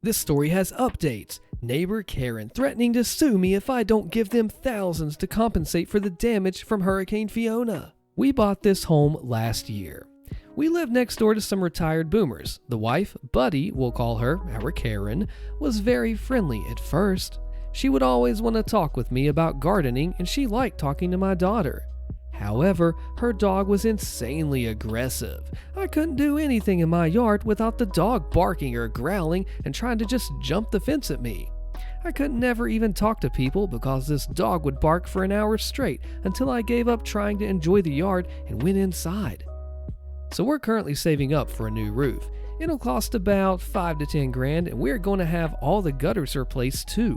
This story has updates. Neighbor Karen threatening to sue me if I don't give them thousands to compensate for the damage from Hurricane Fiona. We bought this home last year. We live next door to some retired boomers. The wife, Buddy, we'll call her, our Karen, was very friendly at first. She would always want to talk with me about gardening, and she liked talking to my daughter. However, her dog was insanely aggressive. I couldn't do anything in my yard without the dog barking or growling and trying to just jump the fence at me. I could never even talk to people because this dog would bark for an hour straight until I gave up trying to enjoy the yard and went inside. So we're currently saving up for a new roof. It'll cost about $5 to $10 grand, and we're going to have all the gutters replaced too.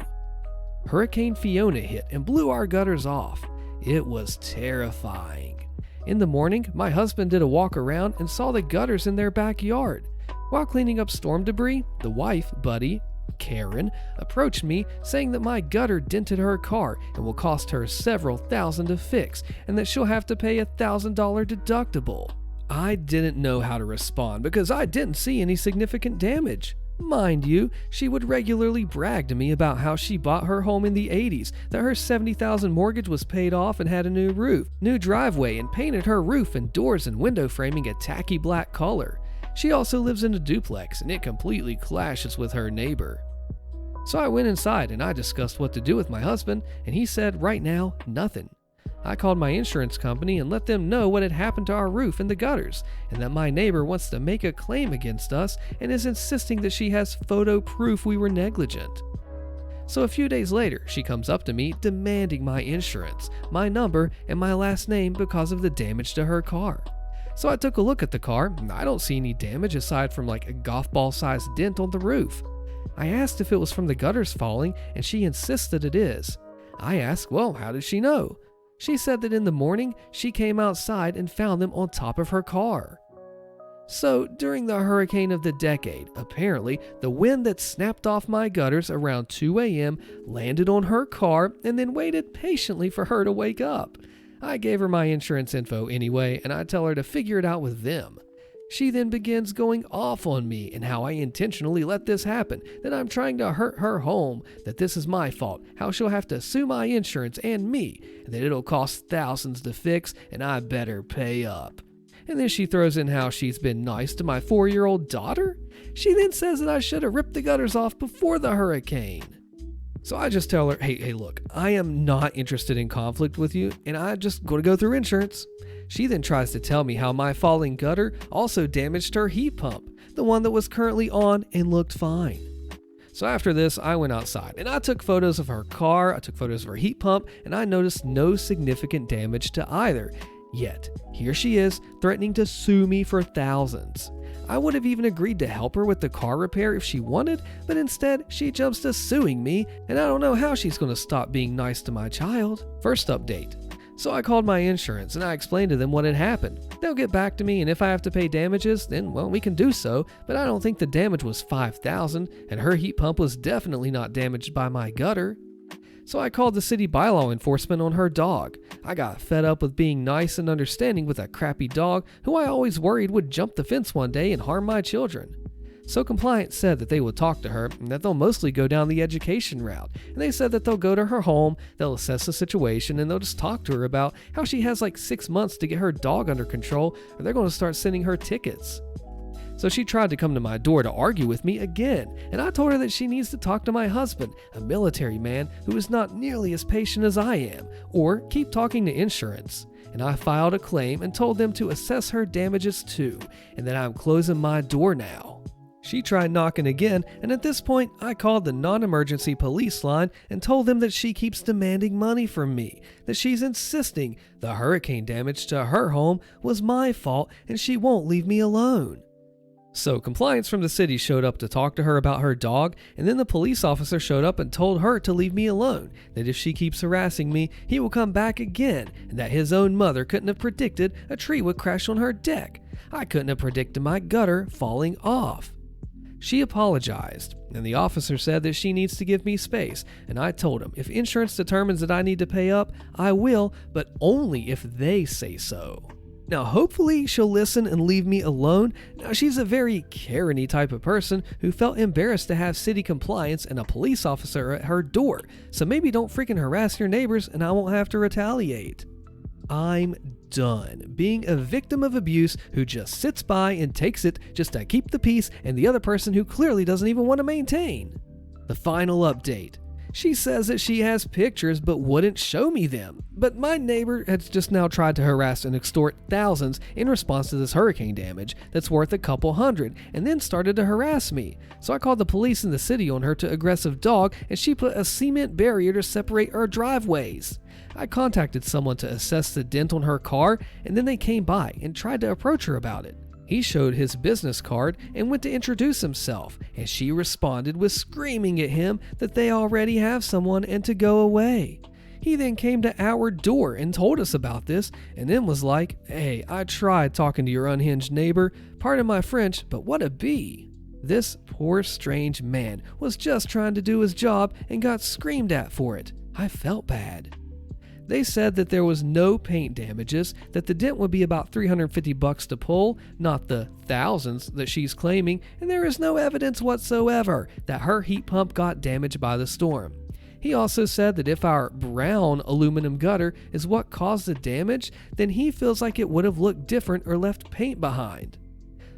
Hurricane Fiona hit and blew our gutters off. It was terrifying. In the morning, my husband did a walk around and saw the gutters in their backyard. While cleaning up storm debris, the wife, Buddy, Karen, approached me saying that my gutter dented her car and will cost her several thousand to fix, and that she'll have to pay a $1,000 deductible. I didn't know how to respond because I didn't see any significant damage. Mind you, she would regularly brag to me about how she bought her home in the 80s, that her $70,000 mortgage was paid off and had a new roof, new driveway, and painted her roof and doors and window framing a tacky black color. She also lives in a duplex, and it completely clashes with her neighbor. So I went inside and I discussed what to do with my husband, and he said right now, nothing. I called my insurance company and let them know what had happened to our roof and the gutters, and that my neighbor wants to make a claim against us and is insisting that she has photo proof we were negligent. So a few days later, she comes up to me demanding my insurance, my number, and my last name because of the damage to her car. So I took a look at the car, and I don't see any damage aside from like a golf ball sized dent on the roof. I asked if it was from the gutters falling, and she insists that it is. I asked, well, how did she know? She said that in the morning, she came outside and found them on top of her car. So, during the hurricane of the decade, apparently, the wind that snapped off my gutters around 2 a.m. landed on her car and then waited patiently for her to wake up. I gave her my insurance info anyway, and I tell her to figure it out with them. She then begins going off on me and how I intentionally let this happen, that I'm trying to hurt her home, that this is my fault, how she'll have to sue my insurance and me, and that it'll cost thousands to fix and I better pay up. And then she throws in how she's been nice to my 4-year-old daughter. She then says that I should have ripped the gutters off before the hurricane. So I just tell her, hey, look, I am not interested in conflict with you, and I just going to go through insurance. She then tries to tell me how my falling gutter also damaged her heat pump, the one that was currently on and looked fine. So after this, I went outside and I took photos of her car, I took photos of her heat pump, and I noticed no significant damage to either. Yet, here she is, threatening to sue me for thousands. I would have even agreed to help her with the car repair if she wanted, but instead, she jumps to suing me, and I don't know how she's going to stop being nice to my child. First update. So I called my insurance and I explained to them what had happened. They'll get back to me, and if I have to pay damages, then well, we can do so, but I don't think the damage was $5,000, and her heat pump was definitely not damaged by my gutter. So I called the city bylaw enforcement on her dog. I got fed up with being nice and understanding with a crappy dog who I always worried would jump the fence one day and harm my children. So compliance said that they would talk to her and that they'll mostly go down the education route. And they said that they'll go to her home, they'll assess the situation, and they'll just talk to her about how she has like 6 months to get her dog under control, or they're going to start sending her tickets. So she tried to come to my door to argue with me again, and I told her that she needs to talk to my husband, a military man who is not nearly as patient as I am, or keep talking to insurance. And I filed a claim and told them to assess her damages too, and that I'm closing my door now. She tried knocking again, and at this point, I called the non-emergency police line and told them that she keeps demanding money from me, that she's insisting the hurricane damage to her home was my fault and she won't leave me alone. So compliance from the city showed up to talk to her about her dog, and then the police officer showed up and told her to leave me alone, that if she keeps harassing me, he will come back again, and that his own mother couldn't have predicted a tree would crash on her deck. I couldn't have predicted my gutter falling off. She apologized, and the officer said that she needs to give me space, and I told him if insurance determines that I need to pay up, I will, but only if they say so. Now, hopefully she'll listen and leave me alone. Now, she's a very Karen-y type of person who felt embarrassed to have city compliance and a police officer at her door. So maybe don't freaking harass your neighbors and I won't have to retaliate. I'm done being a victim of abuse who just sits by and takes it just to keep the peace and the other person who clearly doesn't even want to maintain. The final update. She says that she has pictures but wouldn't show me them. But my neighbor has just now tried to harass and extort thousands in response to this hurricane damage that's worth a couple hundred and then started to harass me. So I called the police in the city on her to aggressive dog and she put a cement barrier to separate our driveways. I contacted someone to assess the dent on her car and then they came by and tried to approach her about it. He showed his business card and went to introduce himself, and she responded with screaming at him that they already have someone and to go away. He then came to our door and told us about this, and then was like, "Hey, I tried talking to your unhinged neighbor. Pardon my French, but what a bee." This poor strange man was just trying to do his job and got screamed at for it. I felt bad. They said that there was no paint damages, that the dent would be about $350 to pull, not the thousands that she's claiming, and there is no evidence whatsoever that her heat pump got damaged by the storm. He also said that if our brown aluminum gutter is what caused the damage, then he feels like it would have looked different or left paint behind.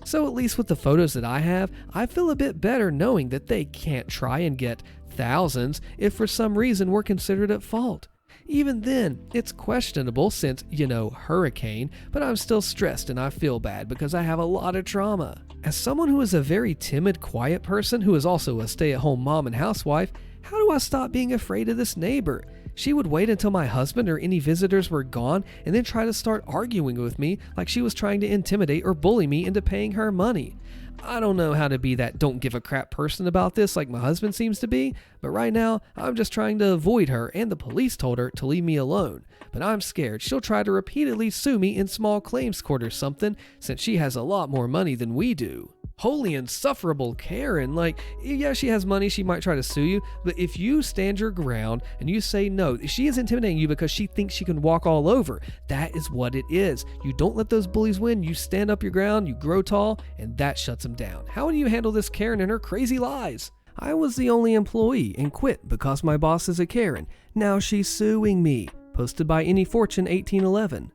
So at least with the photos that I have, I feel a bit better knowing that they can't try and get thousands if for some reason we're considered at fault. Even then, it's questionable since, hurricane, but I'm still stressed and I feel bad because I have a lot of trauma. As someone who is a very timid, quiet person who is also a stay-at-home mom and housewife, how do I stop being afraid of this neighbor? She would wait until my husband or any visitors were gone and then try to start arguing with me like she was trying to intimidate or bully me into paying her money. I don't know how to be that don't give a crap person about this like my husband seems to be, but right now I'm just trying to avoid her and the police told her to leave me alone. But I'm scared she'll try to repeatedly sue me in small claims court or something since she has a lot more money than we do. Holy insufferable Karen, yeah, she has money, she might try to sue you, but if you stand your ground and you say no, she is intimidating you because she thinks she can walk all over. That is what it is. You don't let those bullies win, you stand up your ground, you grow tall, and that shuts them down. How do you handle this Karen and her crazy lies? I was the only employee and quit because my boss is a Karen. Now she's suing me. Posted by Any Fortune 1811.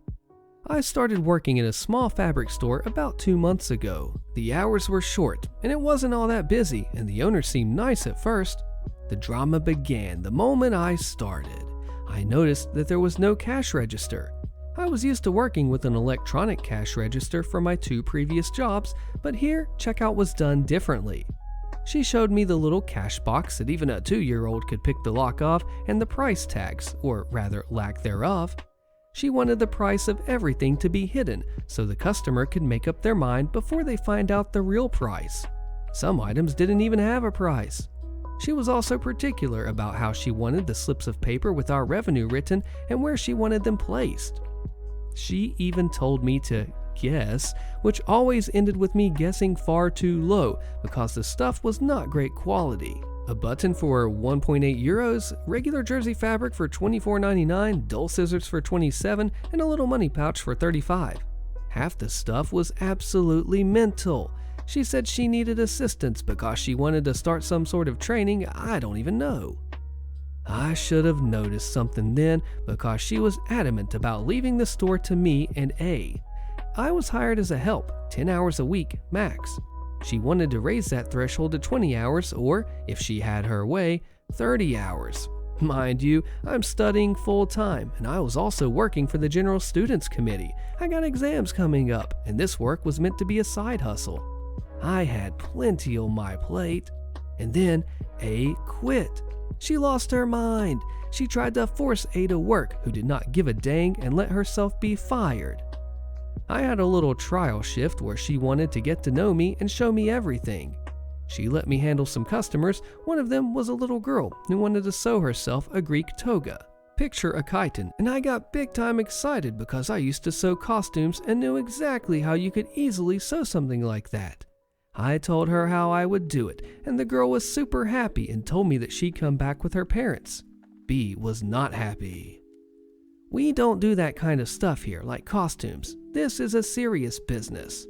I started working in a small fabric store about 2 months ago. The hours were short, and it wasn't all that busy, and the owner seemed nice at first. The drama began the moment I started. I noticed that there was no cash register. I was used to working with an electronic cash register for my 2 previous jobs, but here, checkout was done differently. She showed me the little cash box that even a 2-year-old could pick the lock off and the price tags, or rather lack thereof. She wanted the price of everything to be hidden so the customer could make up their mind before they find out the real price. Some items didn't even have a price. She was also particular about how she wanted the slips of paper with our revenue written and where she wanted them placed. She even told me to guess, which always ended with me guessing far too low because the stuff was not great quality. A button for 1.8 euros, regular jersey fabric for $24.99, dull scissors for $27, and a little money pouch for $35. Half the stuff was absolutely mental. She said she needed assistance because she wanted to start some sort of training I don't even know. I should have noticed something then because she was adamant about leaving the store to me and A. I was hired as a help, 10 hours a week, max. She wanted to raise that threshold to 20 hours or, if she had her way, 30 hours. Mind you, I'm studying full-time and I was also working for the General Students Committee. I got exams coming up and this work was meant to be a side hustle. I had plenty on my plate. And then A quit. She lost her mind. She tried to force A to work, who did not give a dang and let herself be fired. I had a little trial shift where she wanted to get to know me and show me everything. She let me handle some customers. One of them was a little girl who wanted to sew herself a Greek toga. Picture a chiton, and I got big time excited because I used to sew costumes and knew exactly how you could easily sew something like that. I told her how I would do it, and the girl was super happy and told me that she'd come back with her parents. B was not happy. We don't do that kind of stuff here, like costumes. This is a serious business.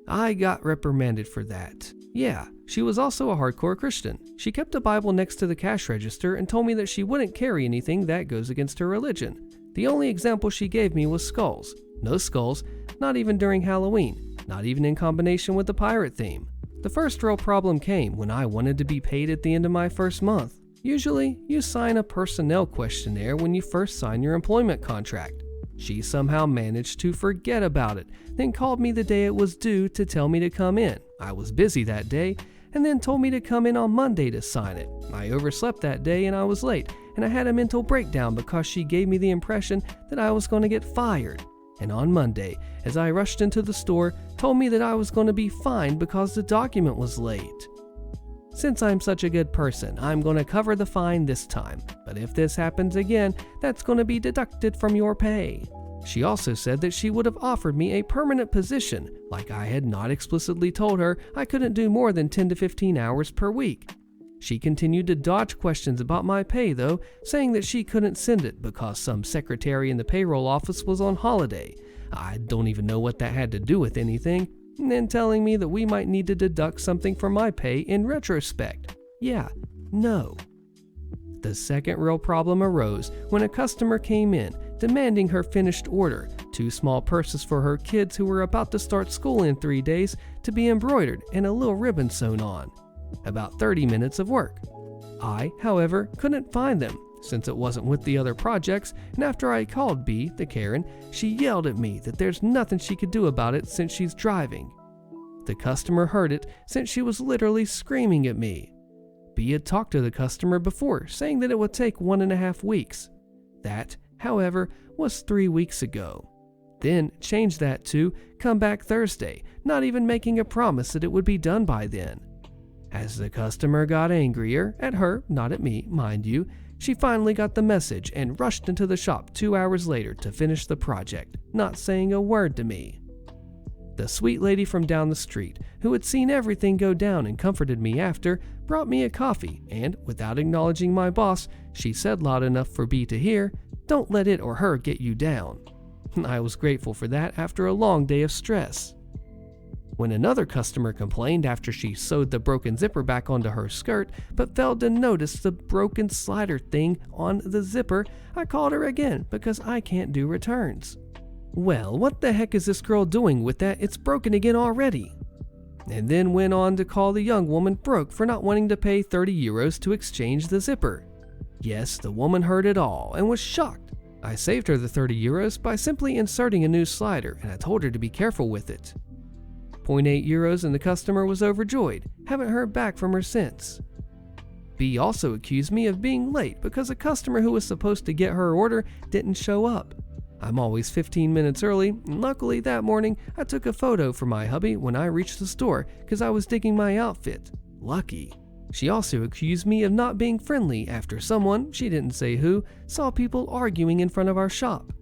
I got reprimanded for that. Yeah, she was also a hardcore Christian. She kept a Bible next to the cash register and told me that she wouldn't carry anything that goes against her religion. The only example she gave me was skulls. No skulls, not even during Halloween, not even in combination with the pirate theme. The first real problem came when I wanted to be paid at the end of my first month. Usually, you sign a personnel questionnaire when you first sign your employment contract. She somehow managed to forget about it, then called me the day it was due to tell me to come in. I was busy that day, and then told me to come in on Monday to sign it. I overslept that day and I was late, and I had a mental breakdown because she gave me the impression that I was going to get fired. And on Monday, as I rushed into the store, told me that I was going to be fined because the document was late. Since I'm such a good person, I'm going to cover the fine this time, but if this happens again, that's going to be deducted from your pay. She also said that she would have offered me a permanent position, like I had not explicitly told her I couldn't do more than 10 to 15 hours per week. She continued to dodge questions about my pay though, saying that she couldn't send it because some secretary in the payroll office was on holiday. I don't even know what that had to do with anything. And then telling me that we might need to deduct something from my pay in retrospect. Yeah, no. The second real problem arose when a customer came in demanding her finished order, 2 small purses for her kids who were about to start school in 3 days to be embroidered and a little ribbon sewn on. About 30 minutes of work. I, however, couldn't find them since it wasn't with the other projects, and after I called B, the Karen, she yelled at me that there's nothing she could do about it since she's driving. The customer heard it since she was literally screaming at me. B had talked to the customer before, saying that it would take 1.5 weeks. That, however, was 3 weeks ago. Then changed that to come back Thursday, not even making a promise that it would be done by then. As the customer got angrier, at her, not at me, mind you, she finally got the message and rushed into the shop 2 hours later to finish the project, not saying a word to me. The sweet lady from down the street, who had seen everything go down and comforted me after, brought me a coffee and, without acknowledging my boss, she said loud enough for B to hear, "Don't let it or her get you down." I was grateful for that after a long day of stress. When another customer complained after she sewed the broken zipper back onto her skirt, but failed to notice the broken slider thing on the zipper, I called her again because I can't do returns. "Well, what the heck is this girl doing with that? It's broken again already." And then went on to call the young woman broke for not wanting to pay €30 to exchange the zipper. Yes, the woman heard it all and was shocked. I saved her the €30 by simply inserting a new slider, and I told her to be careful with it. €0.8 and the customer was overjoyed. Haven't heard back from her since. B also accused me of being late because a customer who was supposed to get her order didn't show up. I'm always 15 minutes early, and luckily that morning I took a photo for my hubby when I reached the store because I was digging my outfit. Lucky. She also accused me of not being friendly after someone, she didn't say who, saw people arguing in front of our shop.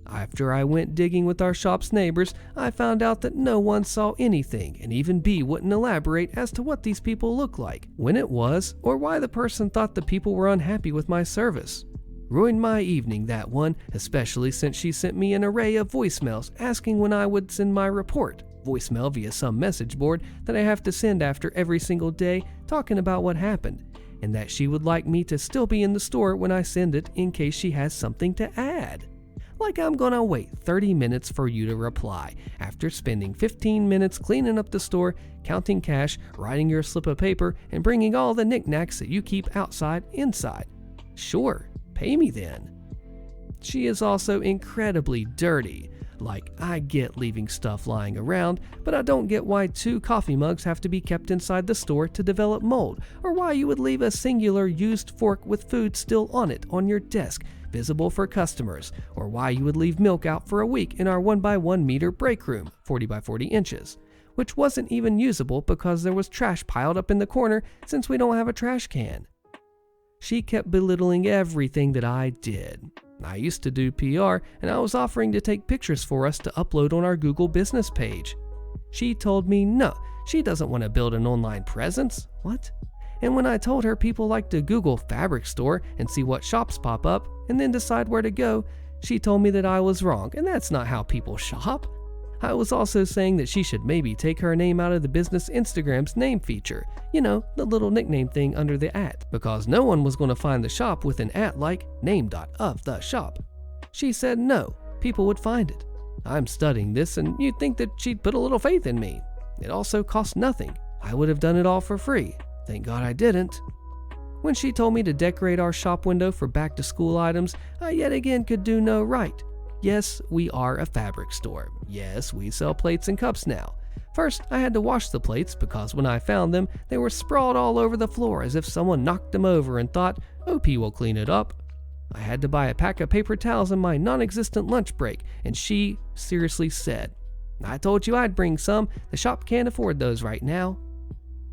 After I went digging with our shop's neighbors, I found out that no one saw anything, and even B wouldn't elaborate as to what these people looked like, when it was, or why the person thought the people were unhappy with my service. Ruined my evening, that one, especially since she sent me an array of voicemails asking when I would send my report. Voicemail via some message board that I have to send after every single day, talking about what happened, and that she would like me to still be in the store when I send it in case she has something to add. Like I'm gonna wait 30 minutes for you to reply, after spending 15 minutes cleaning up the store, counting cash, writing your slip of paper, and bringing all the knickknacks that you keep outside inside. Sure, pay me then. She is also incredibly dirty. Like, I get leaving stuff lying around, but I don't get why 2 coffee mugs have to be kept inside the store to develop mold, or why you would leave a singular used fork with food still on it on your desk, visible for customers, or why you would leave milk out for a week in our 1x1 meter break room, 40x40 inches, which wasn't even usable because there was trash piled up in the corner since we don't have a trash can. She kept belittling everything that I did. I used to do PR, and I was offering to take pictures for us to upload on our Google business page. She told me no, she doesn't want to build an online presence. What? And when I told her people like to Google fabric store and see what shops pop up and then decide where to go, She told me that I was wrong, and that's not how people shop. I was also saying that she should maybe take her name out of the business Instagram's name feature, the little nickname thing under the @ because no one was going to find the shop with an @ like name.of_the_shop. She said no, people would find it. I'm studying this, and you'd think that she'd put a little faith in me. It also cost nothing. I would have done it all for free. Thank God I didn't. When she told me to decorate our shop window for back-to-school items, I yet again could do no right. Yes, we are a fabric store. Yes, we sell plates and cups now. First, I had to wash the plates because when I found them, they were sprawled all over the floor as if someone knocked them over and thought, OP will clean it up. I had to buy a pack of paper towels in my non-existent lunch break, and she seriously said, I told you I'd bring some. The shop can't afford those right now.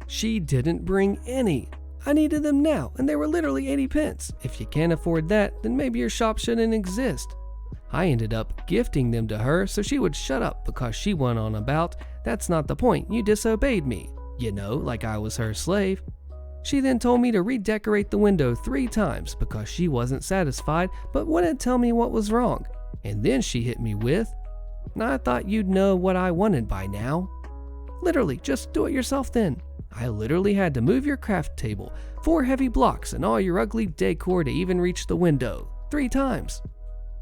She didn't bring any. I needed them now, and they were literally 80 pence. If you can't afford that, then maybe your shop shouldn't exist. I ended up gifting them to her so she would shut up because she went on about, that's not the point, you disobeyed me. Like I was her slave. She then told me to redecorate the window 3 times because she wasn't satisfied but wouldn't tell me what was wrong. And then she hit me with, I thought you'd know what I wanted by now. Literally, just do it yourself then. I literally had to move your craft table, 4 heavy blocks, and all your ugly decor to even reach the window, 3 times.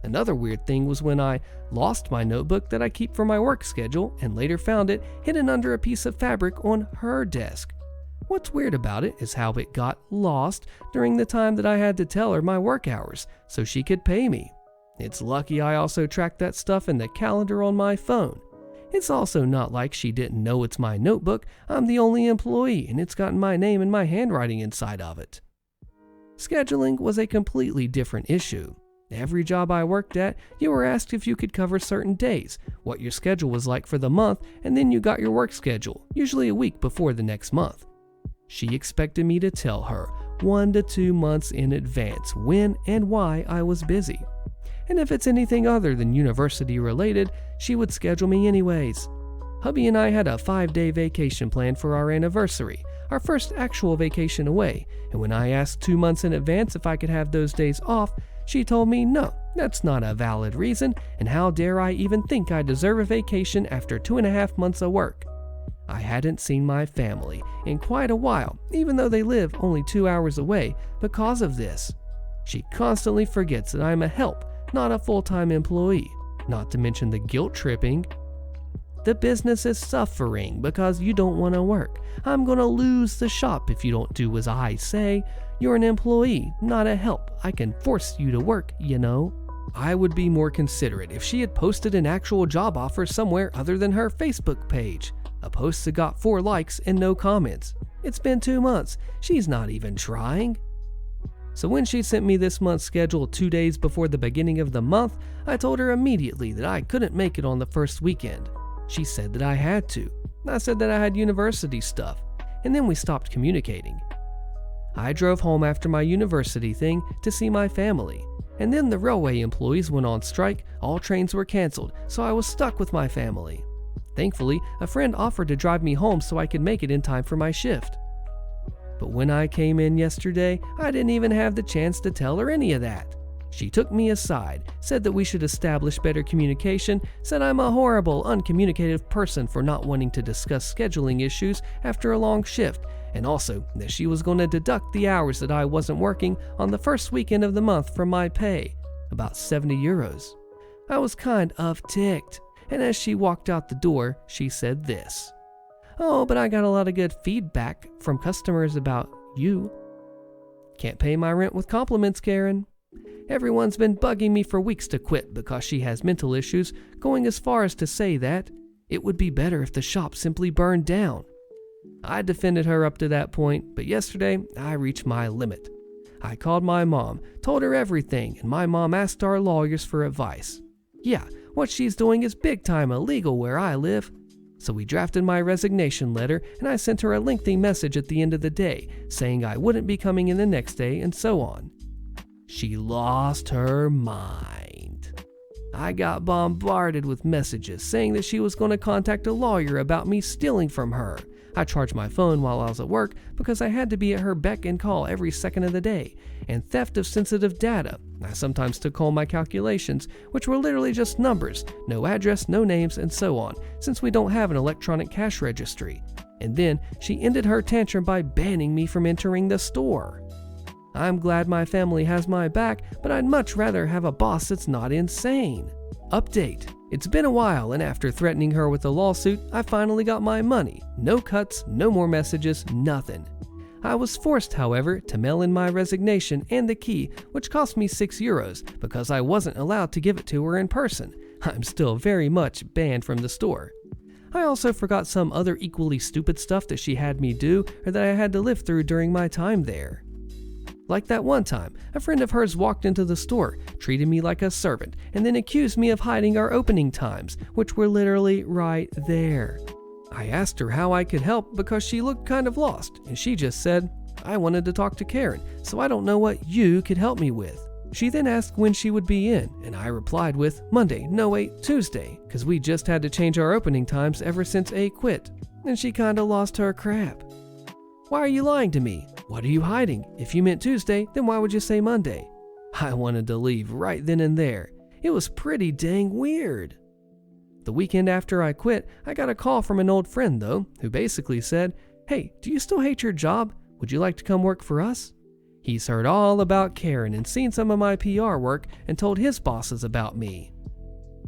Another weird thing was when I lost my notebook that I keep for my work schedule and later found it hidden under a piece of fabric on her desk. What's weird about it is how it got lost during the time that I had to tell her my work hours so she could pay me. It's lucky I also tracked that stuff in the calendar on my phone. It's also not like she didn't know it's my notebook. I'm the only employee and it's got my name and my handwriting inside of it. Scheduling was a completely different issue. Every job I worked at, you were asked if you could cover certain days, what your schedule was like for the month, and then you got your work schedule, usually a week before the next month. She expected me to tell her 1 to 2 months in advance when and why I was busy. And if it's anything other than university related, she would schedule me anyways. Hubby and I had a 5-day vacation planned for our anniversary, our first actual vacation away, and when I asked 2 months in advance if I could have those days off, she told me no, that's not a valid reason, and how dare I even think I deserve a vacation after 2.5 months of work. I hadn't seen my family in quite a while, even though they live only 2 hours away, because of this. She constantly forgets that I'm a help, not a full-time employee, not to mention the guilt tripping. The business is suffering because you don't want to work. I'm going to lose the shop if you don't do as I say. You're an employee, not a help. I can force you to work, I would be more considerate if she had posted an actual job offer somewhere other than her Facebook page. A post that got 4 likes and no comments. It's been 2 months. She's not even trying. So when she sent me this month's schedule 2 days before the beginning of the month, I told her immediately that I couldn't make it on the first weekend. She said that I had to. I said that I had university stuff, and then we stopped communicating. I drove home after my university thing to see my family, and then the railway employees went on strike, all trains were canceled, so I was stuck with my family. Thankfully, a friend offered to drive me home so I could make it in time for my shift. But when I came in yesterday, I didn't even have the chance to tell her any of that. She took me aside, said that we should establish better communication, said I'm a horrible, uncommunicative person for not wanting to discuss scheduling issues after a long shift, and also that she was going to deduct the hours that I wasn't working on the first weekend of the month from my pay, about 70 euros. I was kind of ticked, and as she walked out the door, she said this. Oh, but I got a lot of good feedback from customers about you. Can't pay my rent with compliments, Karen. Everyone's been bugging me for weeks to quit because she has mental issues, going as far as to say that it would be better if the shop simply burned down. I defended her up to that point, but yesterday I reached my limit. I called my mom, told her everything, and my mom asked our lawyers for advice. Yeah, what she's doing is big time illegal where I live. So we drafted my resignation letter, and I sent her a lengthy message at the end of the day, saying I wouldn't be coming in the next day, and so on. She lost her mind. I got bombarded with messages saying that she was going to contact a lawyer about me stealing from her. I charged my phone while I was at work because I had to be at her beck and call every second of the day, and theft of sensitive data. I sometimes took home my calculations, which were literally just numbers, no address, no names, and so on, since we don't have an electronic cash registry. And then she ended her tantrum by banning me from entering the store. I'm glad my family has my back, but I'd much rather have a boss that's not insane. Update. It's been a while, and after threatening her with a lawsuit, I finally got my money. No cuts, no more messages, nothing. I was forced, however, to mail in my resignation and the key, which cost me €6 because I wasn't allowed to give it to her in person. I'm still very much banned from the store. I also forgot some other equally stupid stuff that she had me do or that I had to live through during my time there. Like that one time, a friend of hers walked into the store, treated me like a servant, and then accused me of hiding our opening times, which were literally right there. I asked her how I could help because she looked kind of lost, and she just said, "I wanted to talk to Karen, so I don't know what you could help me with." She then asked when she would be in, and I replied with, "Monday, no wait, Tuesday," because we just had to change our opening times ever since A quit, and she kinda lost her crap. "Why are you lying to me? What are you hiding? If you meant Tuesday, then why would you say Monday?" I wanted to leave right then and there. It was pretty dang weird. The weekend after I quit, I got a call from an old friend though, who basically said, "Hey, do you still hate your job? Would you like to come work for us?" He's heard all about Karen and seen some of my PR work and told his bosses about me.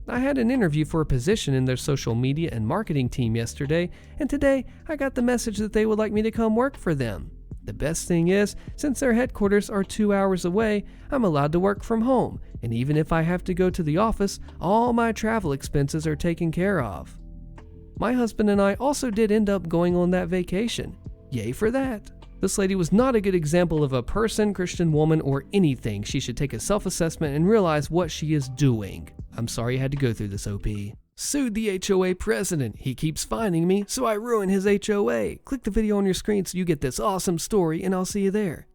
I had an interview for a position in their social media and marketing team yesterday, and today I got the message that they would like me to come work for them. The best thing is, since their headquarters are 2 hours away, I'm allowed to work from home, and even if I have to go to the office, all my travel expenses are taken care of. My husband and I also did end up going on that vacation. Yay for that. This lady was not a good example of a person, Christian woman, or anything. She should take a self-assessment and realize what she is doing. I'm sorry I had to go through this, OP. Sued the HOA president. He keeps finding me, so I ruin his HOA. Click the video on your screen so you get this awesome story, and I'll see you there.